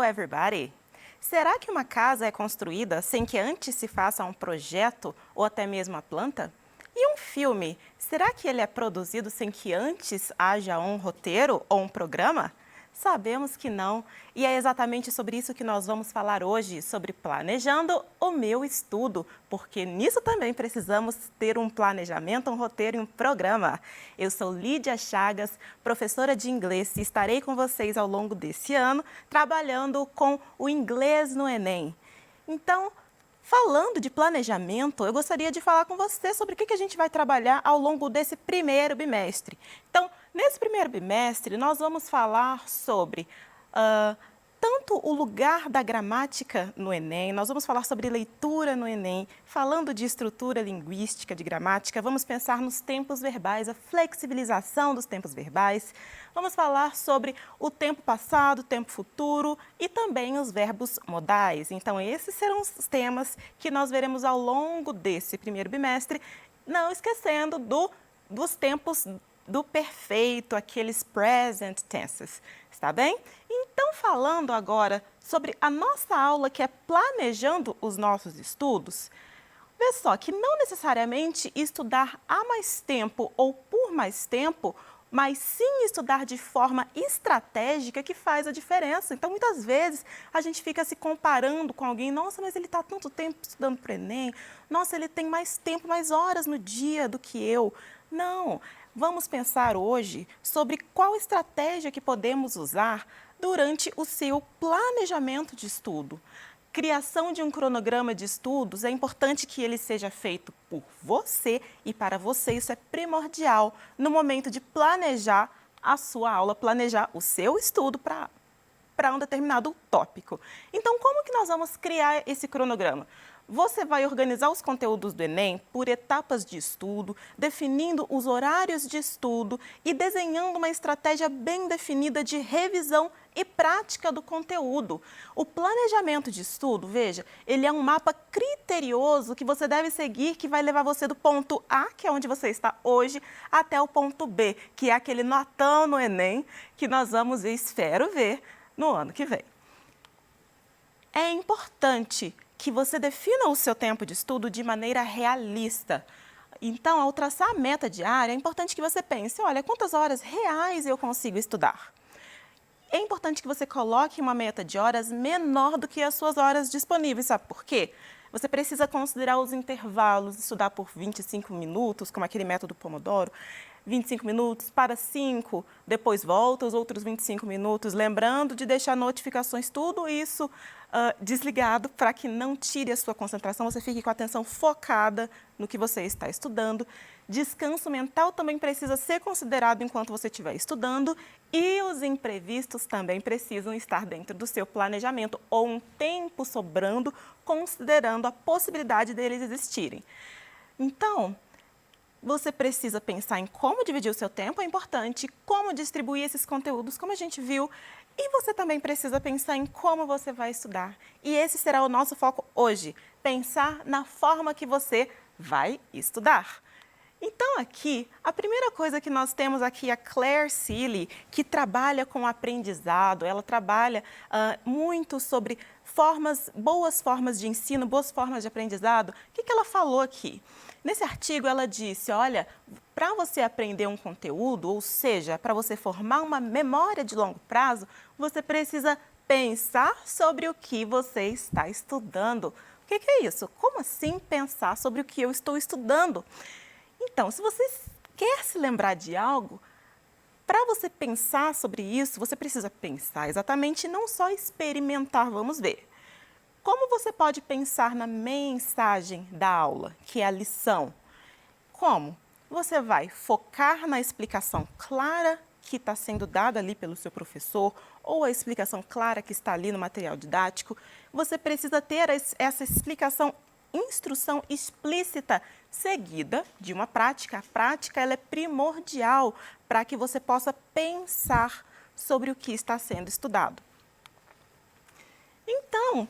everybody! Será que uma casa é construída sem que antes se faça um projeto ou até mesmo a planta? E um filme, será que ele é produzido sem que antes haja um roteiro ou um programa? Sabemos que não, e é exatamente sobre isso que nós vamos falar hoje, sobre planejando o meu estudo, porque nisso também precisamos ter um planejamento, um roteiro e um programa. Eu sou Lídia Chagas, professora de inglês, e estarei com vocês ao longo desse ano, trabalhando com o inglês no Enem. Então, falando de planejamento, eu gostaria de falar com você sobre o que a gente vai trabalhar ao longo desse primeiro bimestre. Então, nesse primeiro bimestre, nós vamos falar sobre tanto o lugar da gramática no Enem, nós vamos falar sobre leitura no Enem, falando de estrutura linguística, de gramática, vamos pensar nos tempos verbais, a flexibilização dos tempos verbais, vamos falar sobre o tempo passado, o tempo futuro e também os verbos modais. Então, esses serão os temas que nós veremos ao longo desse primeiro bimestre, não esquecendo dos tempos do perfeito, aqueles present tenses, está bem? Então, falando agora sobre a nossa aula que é planejando os nossos estudos, vê só que não necessariamente estudar há mais tempo ou por mais tempo, mas sim estudar de forma estratégica que faz a diferença. Então, muitas vezes, a gente fica se comparando com alguém, nossa, mas ele está tanto tempo estudando para o Enem, nossa, ele tem mais tempo, mais horas no dia do que eu. Não, vamos pensar hoje sobre qual estratégia que podemos usar durante o seu planejamento de estudo. Criação de um cronograma de estudos, é importante que ele seja feito por você e para você isso é primordial no momento de planejar a sua aula, planejar o seu estudo para um determinado tópico. Então, como que nós vamos criar esse cronograma? Você vai organizar os conteúdos do Enem por etapas de estudo, definindo os horários de estudo e desenhando uma estratégia bem definida de revisão e prática do conteúdo. O planejamento de estudo, veja, ele é um mapa criterioso que você deve seguir, que vai levar você do ponto A, que é onde você está hoje, até o ponto B, que é aquele notão no Enem que nós vamos ver, espero ver, no ano que vem. É importante que você defina o seu tempo de estudo de maneira realista. Então, ao traçar a meta diária, é importante que você pense, olha, quantas horas reais eu consigo estudar? É importante que você coloque uma meta de horas menor do que as suas horas disponíveis, sabe por quê? Você precisa considerar os intervalos, estudar por 25 minutos, como aquele método Pomodoro, 25 minutos para 5, depois volta os outros 25 minutos, lembrando de deixar notificações, tudo isso desligado para que não tire a sua concentração, você fique com a atenção focada no que você está estudando. Descanso mental também precisa ser considerado enquanto você estiver estudando e os imprevistos também precisam estar dentro do seu planejamento ou um tempo sobrando, considerando a possibilidade deles existirem. Então, você precisa pensar em como dividir o seu tempo, é importante, como distribuir esses conteúdos, como a gente viu, e você também precisa pensar em como você vai estudar. E esse será o nosso foco hoje, pensar na forma que você vai estudar. Então, aqui, a primeira coisa que nós temos aqui é a Claire Seeley, que trabalha com aprendizado, ela trabalha muito sobre boas formas de ensino, boas formas de aprendizado. O que ela falou aqui? Nesse artigo, ela disse, olha, para você aprender um conteúdo, ou seja, para você formar uma memória de longo prazo, você precisa pensar sobre o que você está estudando. O que é isso? Como assim pensar sobre o que eu estou estudando? Então, se você quer se lembrar de algo, para você pensar sobre isso, você precisa pensar exatamente, não só experimentar, vamos ver. Como você pode pensar na mensagem da aula, que é a lição? Como? Você vai focar na explicação clara que está sendo dada ali pelo seu professor ou a explicação clara que está ali no material didático. Você precisa ter essa explicação, instrução explícita seguida de uma prática. A prática ela é primordial para que você possa pensar sobre o que está sendo estudado. Então,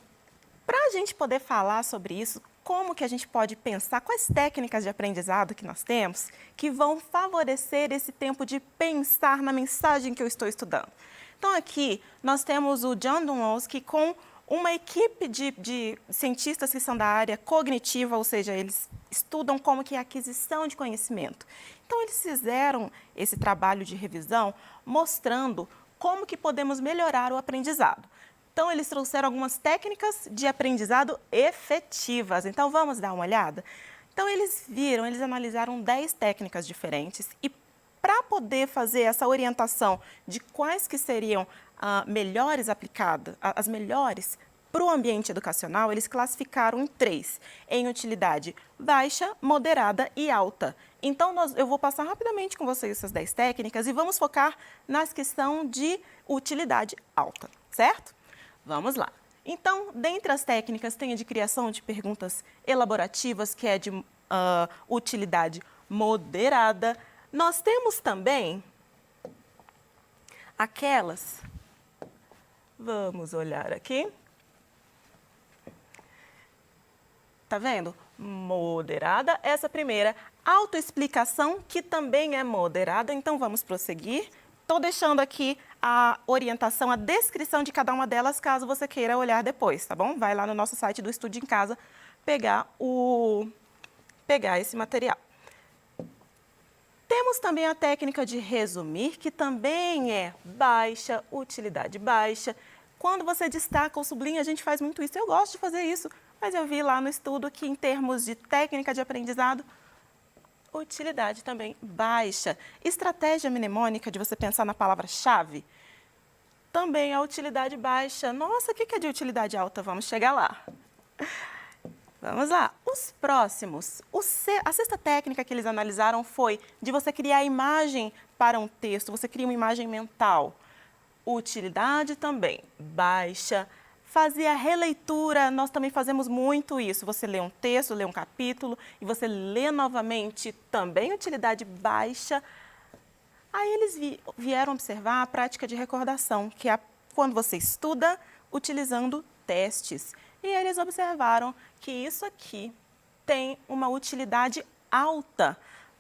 para a gente poder falar sobre isso, como que a gente pode pensar, quais técnicas de aprendizado que nós temos que vão favorecer esse tempo de pensar na mensagem que eu estou estudando? Então, aqui nós temos o John Dunlowski com uma equipe de cientistas que são da área cognitiva, ou seja, eles estudam como que é a aquisição de conhecimento. Então, eles fizeram esse trabalho de revisão mostrando como que podemos melhorar o aprendizado. Então, eles trouxeram algumas técnicas de aprendizado efetivas. Então, vamos dar uma olhada? Então, eles analisaram 10 técnicas diferentes e para poder fazer essa orientação de quais que seriam melhores aplicadas, as melhores para o ambiente educacional, eles classificaram em 3, em utilidade baixa, moderada e alta. Então, eu vou passar rapidamente com vocês essas 10 técnicas e vamos focar nas que são de utilidade alta, certo? Vamos lá. Então, dentre as técnicas, tem a de criação de perguntas elaborativas, que é de utilidade moderada. Nós temos também aquelas, vamos olhar aqui, tá vendo? Moderada, essa primeira. Autoexplicação, que também é moderada, então vamos prosseguir. Estou deixando aqui a orientação, a descrição de cada uma delas, caso você queira olhar depois, tá bom? Vai lá no nosso site do Estude em Casa pegar esse material. Temos também a técnica de resumir, que também é baixa, utilidade baixa. Quando você destaca ou sublinha, a gente faz muito isso. Eu gosto de fazer isso, mas eu vi lá no estudo que, em termos de técnica de aprendizado, utilidade também baixa. Estratégia mnemônica de você pensar na palavra-chave, também a utilidade baixa. Nossa, o que é de utilidade alta? Vamos chegar lá. Vamos lá. Os próximos. A sexta técnica que eles analisaram foi de você criar imagem para um texto, você cria uma imagem mental. Utilidade também baixa. Fazer a releitura, nós também fazemos muito isso. Você lê um texto, lê um capítulo e você lê novamente, também utilidade baixa. Aí eles vieram observar a prática de recordação, que é quando você estuda utilizando testes. E eles observaram que isso aqui tem uma utilidade alta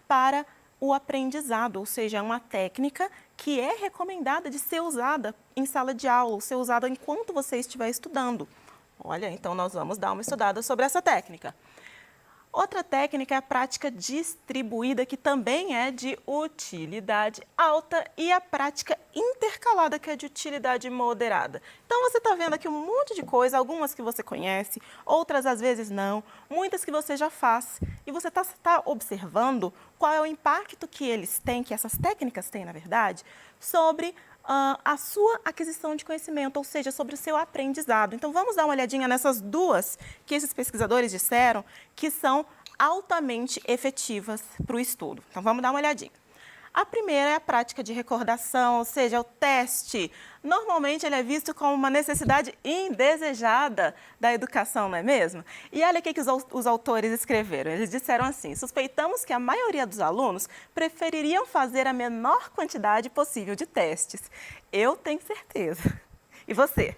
para o aprendizado, ou seja, é uma técnica que é recomendada de ser usada em sala de aula, ou ser usada enquanto você estiver estudando. Olha, então nós vamos dar uma estudada sobre essa técnica. Outra técnica é a prática distribuída, que também é de utilidade alta, e a prática intercalada, que é de utilidade moderada. Então, você está vendo aqui um monte de coisa, algumas que você conhece, outras às vezes não, muitas que você já faz. E você está observando qual é o impacto que eles têm, que essas técnicas têm, na verdade, sobre a sua aquisição de conhecimento, ou seja, sobre o seu aprendizado. Então, vamos dar uma olhadinha nessas duas que esses pesquisadores disseram que são altamente efetivas para o estudo. Então, vamos dar uma olhadinha. A primeira é a prática de recordação, ou seja, o teste. Normalmente, ele é visto como uma necessidade indesejada da educação, não é mesmo? E olha o que os autores escreveram. Eles disseram assim: suspeitamos que a maioria dos alunos prefeririam fazer a menor quantidade possível de testes. Eu tenho certeza. E você?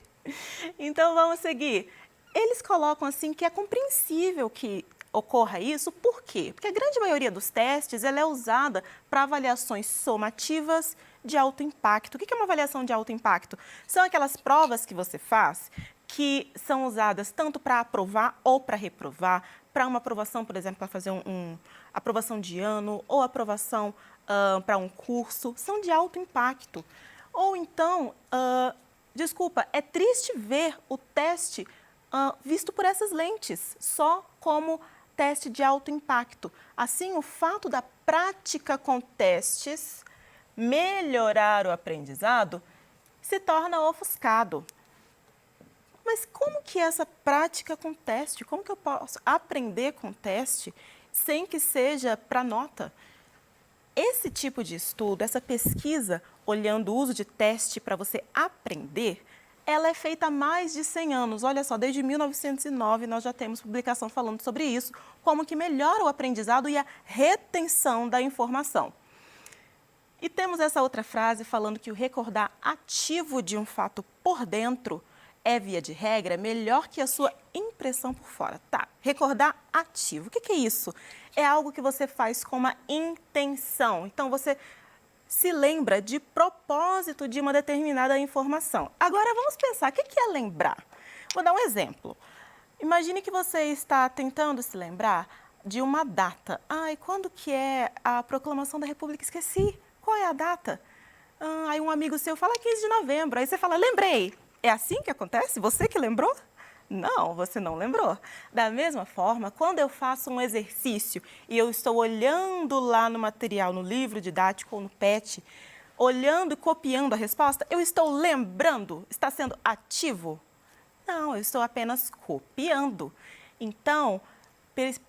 Então, vamos seguir. Eles colocam assim que é compreensível que ocorra isso. Por quê? Porque a grande maioria dos testes ela é usada para avaliações somativas de alto impacto. O que é uma avaliação de alto impacto? São aquelas provas que você faz que são usadas tanto para aprovar ou para reprovar, para uma aprovação, por exemplo, para fazer aprovação de ano ou aprovação para um curso, são de alto impacto. Ou então, desculpa, é triste ver o teste visto por essas lentes, só como teste de alto impacto. Assim, o fato da prática com testes melhorar o aprendizado se torna ofuscado. Mas como que é essa prática com teste? Como que eu posso aprender com teste sem que seja para nota? Esse tipo de estudo, essa pesquisa, olhando o uso de teste para você aprender, ela é feita há mais de 100 anos. Olha só, desde 1909 nós já temos publicação falando sobre isso, como que melhora o aprendizado e a retenção da informação. E temos essa outra frase falando que o recordar ativo de um fato por dentro é, via de regra, melhor que a sua impressão por fora. Tá, recordar ativo. O que é isso? É algo que você faz com uma intenção. Então, você se lembra de propósito de uma determinada informação. Agora vamos pensar, o que é lembrar? Vou dar um exemplo. Imagine que você está tentando se lembrar de uma data. Ai, quando que é a proclamação da República? Esqueci. Qual é a data? Aí um amigo seu fala 15 de novembro. Aí você fala, lembrei. É assim que acontece? Você que lembrou? Não, você não lembrou. Da mesma forma, quando eu faço um exercício e eu estou olhando lá no material, no livro didático ou no PET, olhando e copiando a resposta, eu estou lembrando? Está sendo ativo? Não, eu estou apenas copiando. Então,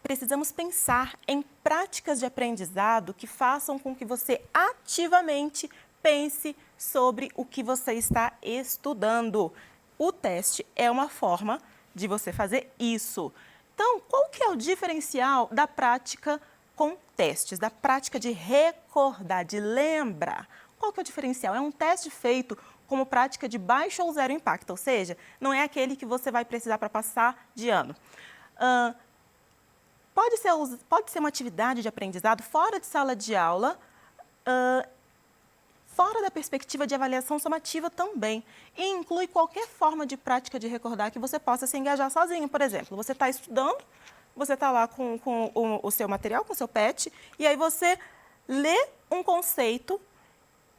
precisamos pensar em práticas de aprendizado que façam com que você ativamente pense sobre o que você está estudando. O teste é uma forma de você fazer isso. Então, qual que é o diferencial da prática com testes, da prática de recordar, de lembrar? Qual que é o diferencial? É um teste feito como prática de baixo ou zero impacto, ou seja, não é aquele que você vai precisar para passar de ano. Pode ser uma atividade de aprendizado fora de sala de aula, fora da perspectiva de avaliação somativa também, e inclui qualquer forma de prática de recordar que você possa se engajar sozinho. Por exemplo, você está estudando, você está lá com o seu material, com o seu PET, e aí você lê um conceito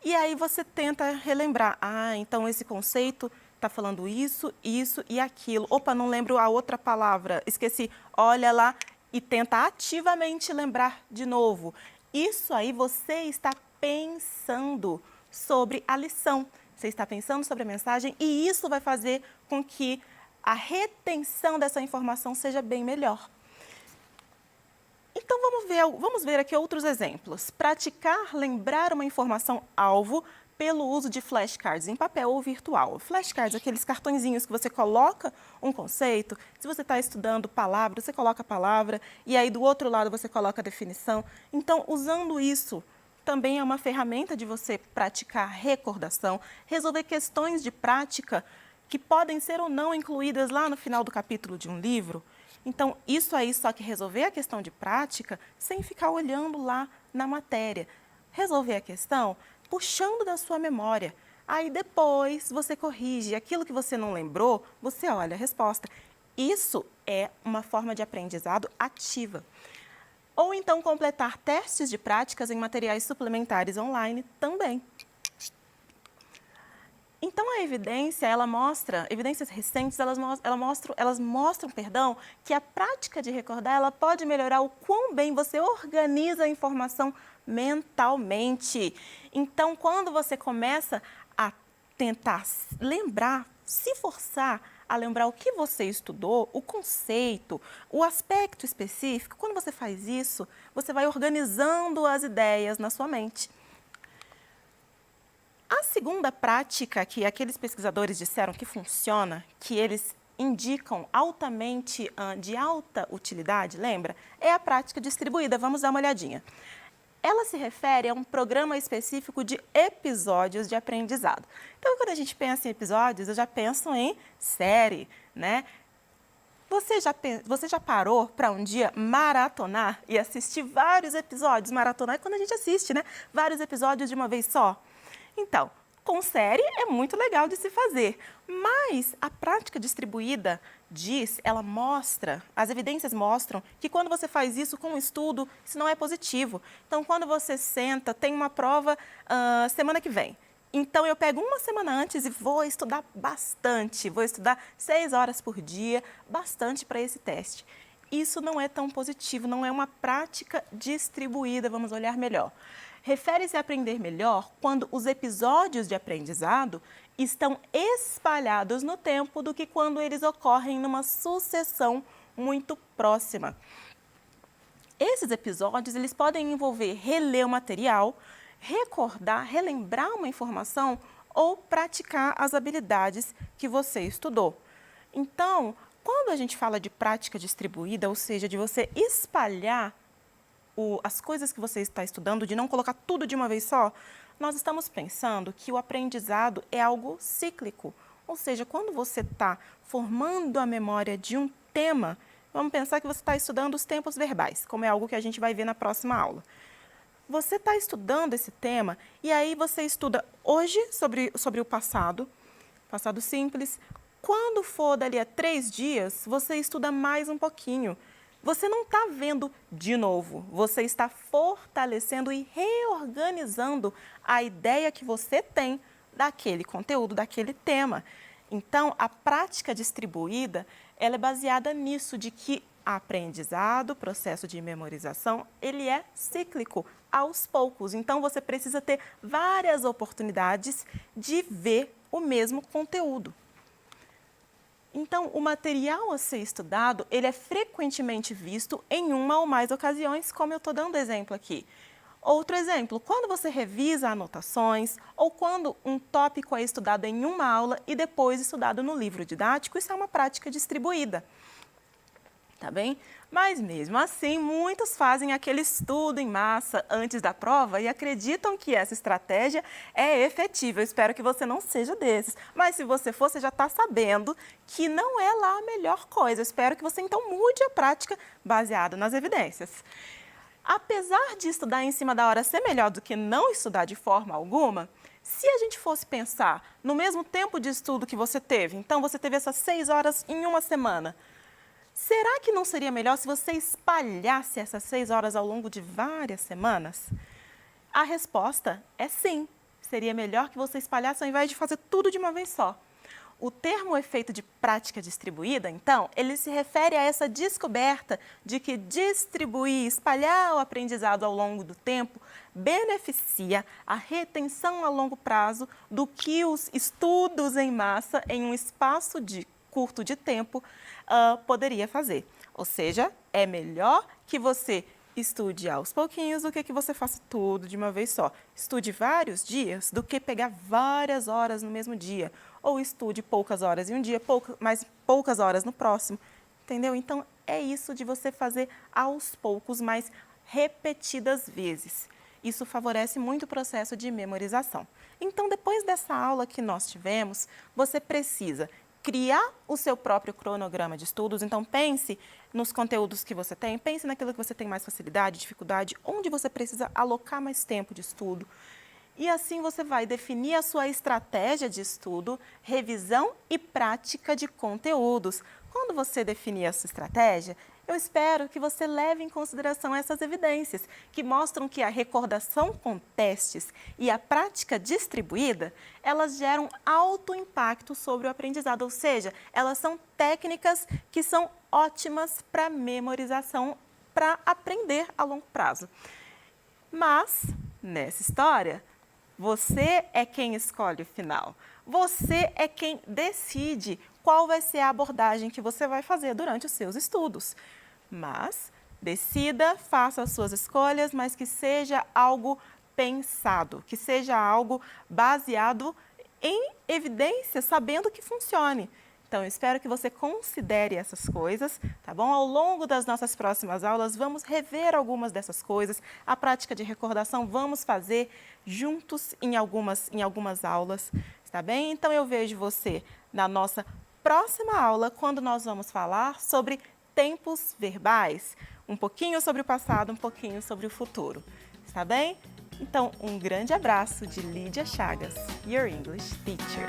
e aí você tenta relembrar. Ah, então esse conceito está falando isso, isso e aquilo. Opa, não lembro a outra palavra, esqueci. Olha lá e tenta ativamente lembrar de novo. Isso aí você está pensando sobre a lição, você está pensando sobre a mensagem e isso vai fazer com que a retenção dessa informação seja bem melhor. Então, vamos ver aqui outros exemplos. Praticar lembrar uma informação-alvo pelo uso de flashcards em papel ou virtual. Flashcards, aqueles cartõezinhos que você coloca um conceito. Se você está estudando palavra, você coloca a palavra e aí do outro lado você coloca a definição. Então, usando isso, também é uma ferramenta de você praticar recordação, resolver questões de prática que podem ser ou não incluídas lá no final do capítulo de um livro. Então, isso aí só que resolver a questão de prática sem ficar olhando lá na matéria. Resolver a questão puxando da sua memória. Aí depois você corrige. Aquilo que você não lembrou, você olha a resposta. Isso é uma forma de aprendizado ativa. Ou então completar testes de práticas em materiais suplementares online também. Então, a evidência, evidências recentes, elas mostram, que a prática de recordar, ela pode melhorar o quão bem você organiza a informação mentalmente. Então, quando você começa a tentar lembrar, se forçar a lembrar o que você estudou, o conceito, o aspecto específico, quando você faz isso, você vai organizando as ideias na sua mente. A segunda prática que aqueles pesquisadores disseram que funciona, que eles indicam altamente de alta utilidade, lembra? É a prática distribuída. Vamos dar uma olhadinha. Ela se refere a um programa específico de episódios de aprendizado. Então, quando a gente pensa em episódios, eu já penso em série, né? Você já parou para um dia maratonar e assistir vários episódios? Maratonar é quando a gente assiste, né? Vários episódios de uma vez só. Então, com série é muito legal de se fazer, mas a prática distribuída as evidências mostram que quando você faz isso com um estudo, isso não é positivo. Então, quando você senta, tem uma prova semana que vem. Então, eu pego uma semana antes e vou estudar bastante, vou estudar 6 horas por dia, bastante para esse teste. Isso não é tão positivo, não é uma prática distribuída, vamos olhar melhor. Refere-se a aprender melhor quando os episódios de aprendizado estão espalhados no tempo do que quando eles ocorrem numa sucessão muito próxima. Esses episódios eles podem envolver reler o material, recordar, relembrar uma informação ou praticar as habilidades que você estudou. Então, quando a gente fala de prática distribuída, ou seja, de você espalhar as coisas que você está estudando, de não colocar tudo de uma vez só, nós estamos pensando que o aprendizado é algo cíclico. Ou seja, quando você está formando a memória de um tema, vamos pensar que você está estudando os tempos verbais, como é algo que a gente vai ver na próxima aula. Você está estudando esse tema e aí você estuda hoje sobre o passado simples. Quando for dali a 3 dias, você estuda mais um pouquinho. Você não está vendo de novo, você está fortalecendo e reorganizando a ideia que você tem daquele conteúdo, daquele tema. Então, a prática distribuída, ela é baseada nisso, de que aprendizado, o processo de memorização, ele é cíclico, aos poucos. Então, você precisa ter várias oportunidades de ver o mesmo conteúdo. Então, o material a ser estudado, ele é frequentemente visto em uma ou mais ocasiões, como eu estou dando exemplo aqui. Outro exemplo, quando você revisa anotações ou quando um tópico é estudado em uma aula e depois estudado no livro didático, isso é uma prática distribuída. Tá bem? Mas mesmo assim, muitos fazem aquele estudo em massa antes da prova e acreditam que essa estratégia é efetiva. Eu espero que você não seja desses. Mas se você for, você já está sabendo que não é lá a melhor coisa. Eu espero que você então mude a prática baseada nas evidências. Apesar de estudar em cima da hora ser melhor do que não estudar de forma alguma, se a gente fosse pensar no mesmo tempo de estudo que você teve, então você teve essas 6 horas em uma semana, será que não seria melhor se você espalhasse essas 6 horas ao longo de várias semanas? A resposta é sim. Seria melhor que você espalhasse ao invés de fazer tudo de uma vez só. O termo efeito de prática distribuída, então, ele se refere a essa descoberta de que distribuir, espalhar o aprendizado ao longo do tempo beneficia a retenção a longo prazo do que os estudos em massa em um espaço curto de tempo poderia fazer. Ou seja, é melhor que você estude aos pouquinhos do que você faça tudo de uma vez só. Estude vários dias do que pegar várias horas no mesmo dia. Ou estude poucas horas em um dia, mas poucas horas no próximo. Entendeu? Então, é isso de você fazer aos poucos, mas repetidas vezes. Isso favorece muito o processo de memorização. Então, depois dessa aula que nós tivemos, você precisa criar o seu próprio cronograma de estudos. Então, pense nos conteúdos que você tem, pense naquilo que você tem mais facilidade, dificuldade, onde você precisa alocar mais tempo de estudo. E assim você vai definir a sua estratégia de estudo, revisão e prática de conteúdos. Quando você definir a sua estratégia, eu espero que você leve em consideração essas evidências, que mostram que a recordação com testes e a prática distribuída, elas geram alto impacto sobre o aprendizado, ou seja, elas são técnicas que são ótimas para memorização, para aprender a longo prazo. Mas, nessa história, você é quem escolhe o final. Você é quem decide qual vai ser a abordagem que você vai fazer durante os seus estudos. Mas decida, faça as suas escolhas, mas que seja algo pensado, que seja algo baseado em evidências, sabendo que funcione. Então, eu espero que você considere essas coisas, tá bom? Ao longo das nossas próximas aulas, vamos rever algumas dessas coisas. A prática de recordação vamos fazer juntos em algumas aulas, tá bem? Então, eu vejo você na nossa próxima aula, quando nós vamos falar sobre tempos verbais. Um pouquinho sobre o passado, um pouquinho sobre o futuro, tá bem? Então, um grande abraço de Lídia Chagas, Your English Teacher.